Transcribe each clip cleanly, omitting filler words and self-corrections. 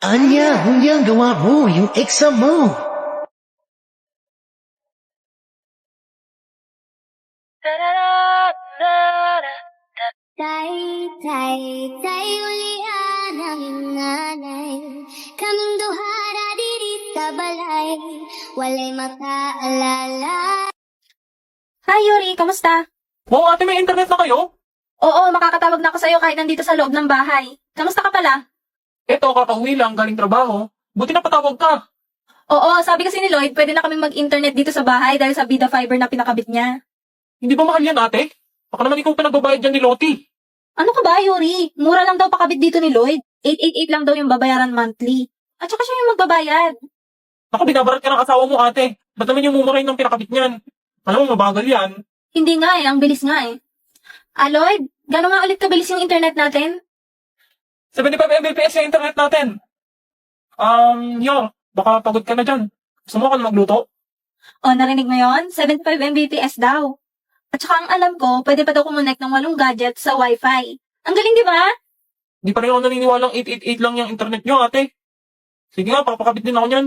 Anya, huli ang gawa mo, yung exam mo. Tay ulian ang nanay. Kaming duhara diri sa balay. Walay makaalala. Hi, Yuri! Kamusta? Wow, ate, may internet na kayo? Oo, makakatawag na ako sa'yo kahit nandito sa loob ng bahay. Kamusta ka pala? Eto, kakauwi lang, galing trabaho. Buti na patawag ka. Oo, sabi kasi ni Lloyd, pwede na kaming mag-internet dito sa bahay dahil sa Vida Fiber na pinakabit niya. Hindi ba mahal yan, ate? Baka naman ikaw pinagbabayad dyan ni Loti. Ano ka ba, Yuri? Mura lang daw pakabit dito ni Lloyd. 888 lang daw yung babayaran monthly. At saka siya yung magbabayad. Naku, binabarat ka ng asawa mo, ate. Ba't naman yung mumurahin ng pinakabit niyan? Alam mo, mabagal yan. Hindi nga ang bilis nga eh. Lloyd, gano'n nga ulit kabilis yung internet natin? 75 Mbps yung internet natin. Baka pagod ka na dyan. Gusto mo ka na magluto? O, narinig mo yon? 75 Mbps daw. At saka ang alam ko, pwede pa daw kumonect ng 8 gadgets sa Wi-Fi. Ang galing, di ba? Di pa rin ako naniniwalang 888 lang yung internet nyo, ate. Sige nga, papakabit din ako niyan.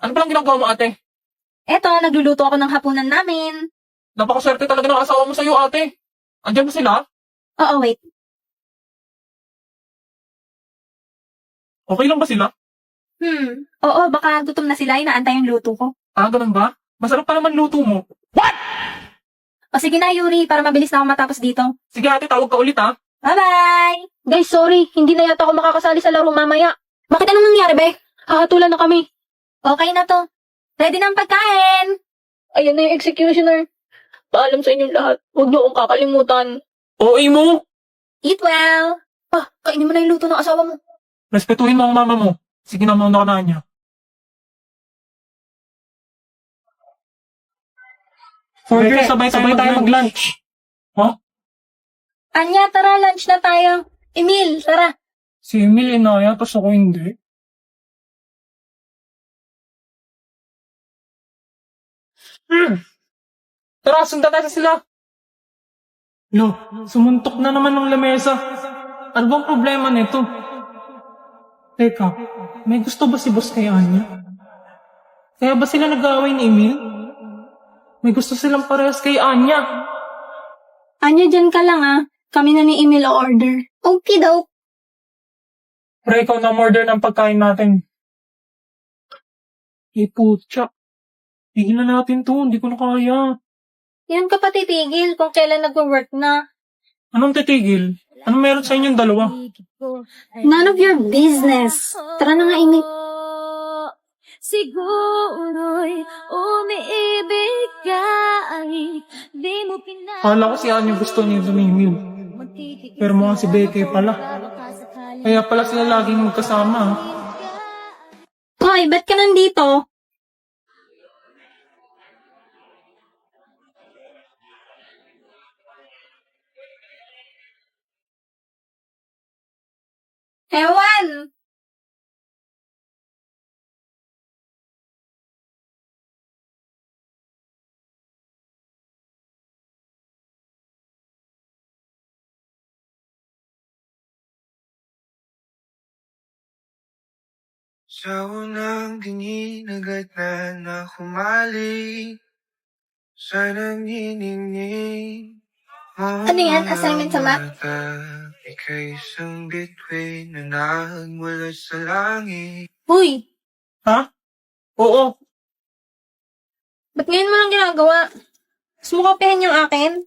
Ano palang ginagawa mo, ate? Eto, nagluluto ako ng hapunan namin. Napakaswerte talaga ng asawa mo sa'yo, ate. Andiyan ba sila? Oo, wait. Okay lang ba sila? Oo, baka gutom na sila, inaantay yung luto ko. Ganun ba? Masarap pa naman luto mo. O sige na, Yuri, para mabilis na ako matapos dito. Sige, ate, tawag ka ulit, ha? Bye-bye! Guys, sorry. Hindi na yata ako makakasali sa laro mamaya. Bakit anong nangyari, be? Hahatulan na kami. Okay na to. Ready na ang pagkain. Ayan na yung executioner. Paalam sa inyong lahat. Huwag niyo akong kakalimutan. OA mo! Eat well! Kainin mo na yung luto ng asawa mo. Respetuhin mo ang mama mo. Sige na, mauna ka na niya. Order, sabay-sabay tayo mag-lunch. Anya, tara, lunch na tayo. Emil, tara. Si Emil inaya, tapos ako hindi. Tara, sundan natin sila. Lo, sumuntok na naman ng lamesa. Ano bang problema nito? Teka, may gusto ba si boss kay Anya? Kaya ba sila nag-aaway ni Emil? May gusto silang parehas kay Anya. Anya, dyan ka lang Kami na ni Emil o order. Okay daw. Pre, ikaw na order ng pagkain natin. Putya. Tigilan natin to, hindi ko na kaya. Yan ka pa titigil kung kailan nag-work na. Anong titigil? Anong meron sa inyong dalawa? None of your business. Tara na nga, Emil. Siguro'y umiibig ka ay di mo pinag... Kala ko si Anya gusto niya dumimil. Pero mga si Becky pala. Kaya pala sila laging magkasama. Hoy, ba't ka nandito? Ewan! Sa unang tingin agad na humalik sa nanginingning. Ano yan? Assignment sa math? Ika'y isang bituin na nagmula sa langit. Uy, Ha? Oo. ba't ngayon mo lang ginagawa? Gusto mo kopyahin yung akin?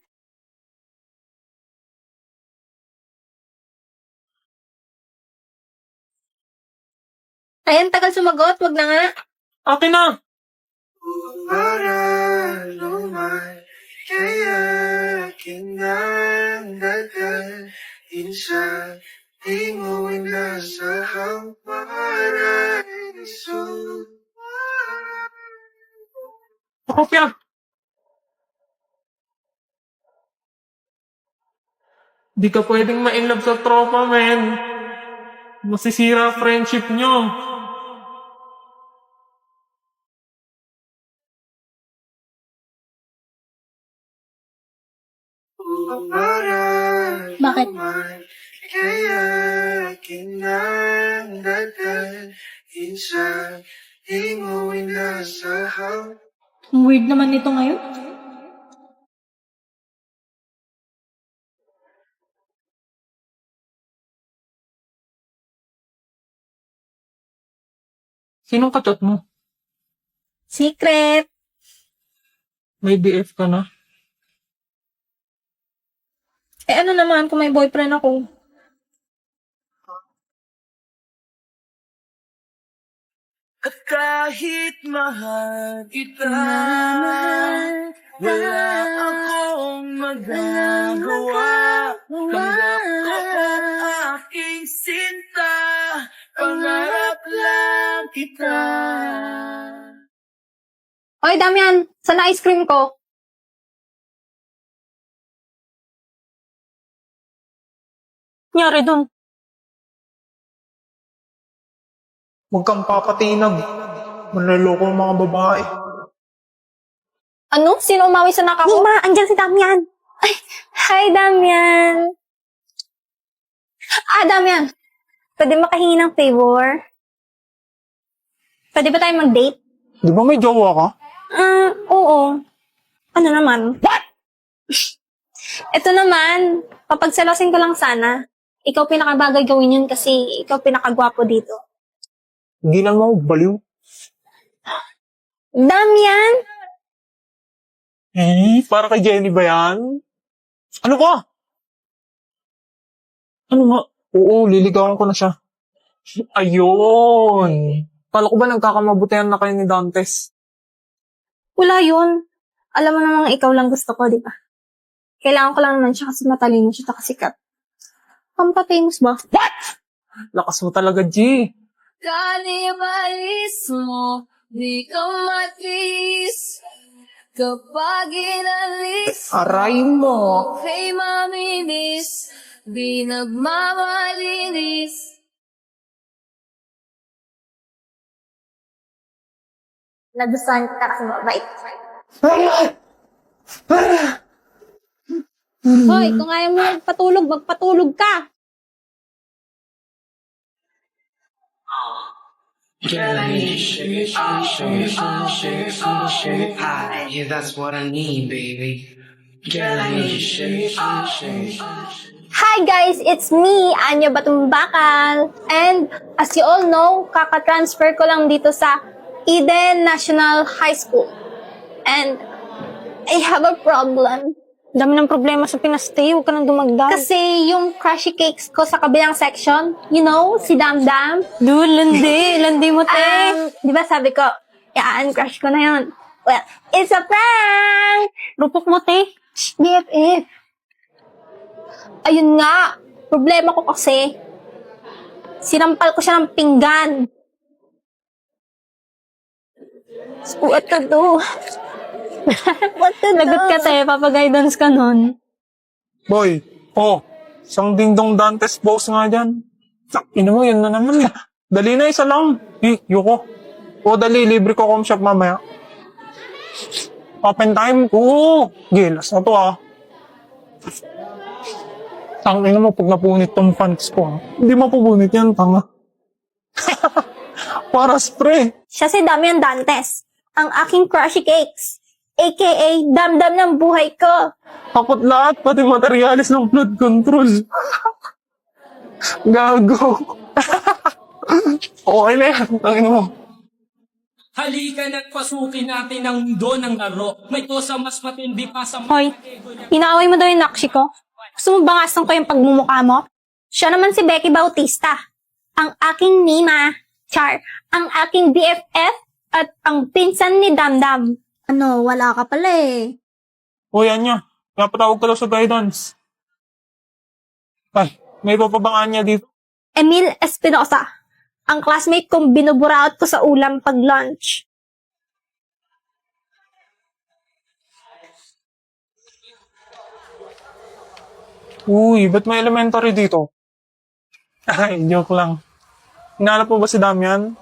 Ayan, tagal sumagot. Wag na nga. Akin na! Para luman, kaya kinandagal. Insa, di mo nasa paraiso. Pakopya! Di ka pwedeng ma-inlove sa tropa, men. Masisira ang friendship nyo. para Bakit? naman. Kaya kinangdadalhin sa di mo inasahan. Ang weird naman nito ngayon. Sinong kachat mo? Secret. May BF ka na? Eh ano naman kung may boyfriend ako? At kahit mahal kita, wala akong magagawa. Tanggap ko ang aking sinta, pangarap lang kita. Oy, Damian! Saan na ice cream ko? Nangyari dun? Huwag kang papatinag. Manloloko ang mga babae. Ano? Sino umawi sa naka ko? Nima, andyan si Damian. Ay, hi, Damian. Damian. Pwede makahingi ng favor? Pwede ba tayo mag-date? Di ba may jowa ka? Oo. Ano naman? What? Ito naman, papagsalasin ko lang sana. Ikaw pinakabagay gawin yun kasi ikaw pinakagwapo dito. Hindi lang mo, baliw. Damian! Para kay Jenny ba yan? Ano ba? Ano nga? Oo, liligawan ko na siya. Ayun! Kala ko ba nagkakamabutihan na kayo ni Dantes? Wala yun. Alam mo namang ikaw lang gusto ko, di ba? Kailangan ko lang naman siya kasi matalino siya at sikat. Pampatamos ba? What? Lakas mo talaga, G. Kanibalis mo, di ka matis. Kapag inalis Aray mo. kay maminis, di nagmamalinis. Nagustuhan kita kasi mabait. Hoy, kung ayaw mo magpatulog, magpatulog ka. Yeah, that's what I need, baby. Girl, I need you. Hi guys, it's me, Anya Batumbakal. And as you all know, kaka-transfer ko lang dito sa Eden National High School. And I have a problem. Dami ng problema sa Pinastay, huwag ka nang dumagdag. Kasi yung crushy cakes ko sa kabilang section, you know, si Damdam. Dude, landi mo te. Di ba sabi ko, yan, crush ko na yun. Well, it's a prank! Rupok mo te. Shh, BFF. Ayun nga, problema ko kasi, sinampal ko siya ng pinggan. So, what to do? What to do? Lagot ka tayo, papaguidance ka nun. Boy, isang dingdong Dantes boss nga dyan. Ino mo, yun na naman. Dali na, isa lang. Yuko. Dali, libre ko com shop mamaya. Open time? Oo. Gilas na to Tangina mo, pag napunit tong pants ko Hindi mapupunit yan, tanga. Para spray. Siya si Damian Dantes, ang aking crushy cakes, aka damdam ng buhay ko. Takot lahat, pati materialis ng flood control. Gago. Okay na yan, tangina mo. Halika na't pasukin natin ang mundo ng laro. May kosa mas matindi pa sa Hoy, inaaway mo daw yung nakshi ko? Gusto mo bangasan ko yung pagmumukha mo? Siya naman si Becky Bautista, ang aking Nima, Char, ang aking BFF, at ang pinsan ni Damdam. Ano, wala ka pala eh. Yan niya. Napatawag ka daw sa guidance. Ay, may papabang Anya dito. Emil Espinosa, ang classmate kong binuburaot ko sa ulam pag lunch. Uy, ba't may elementary dito? Ay, joke lang. Hinanap mo ba si Damian?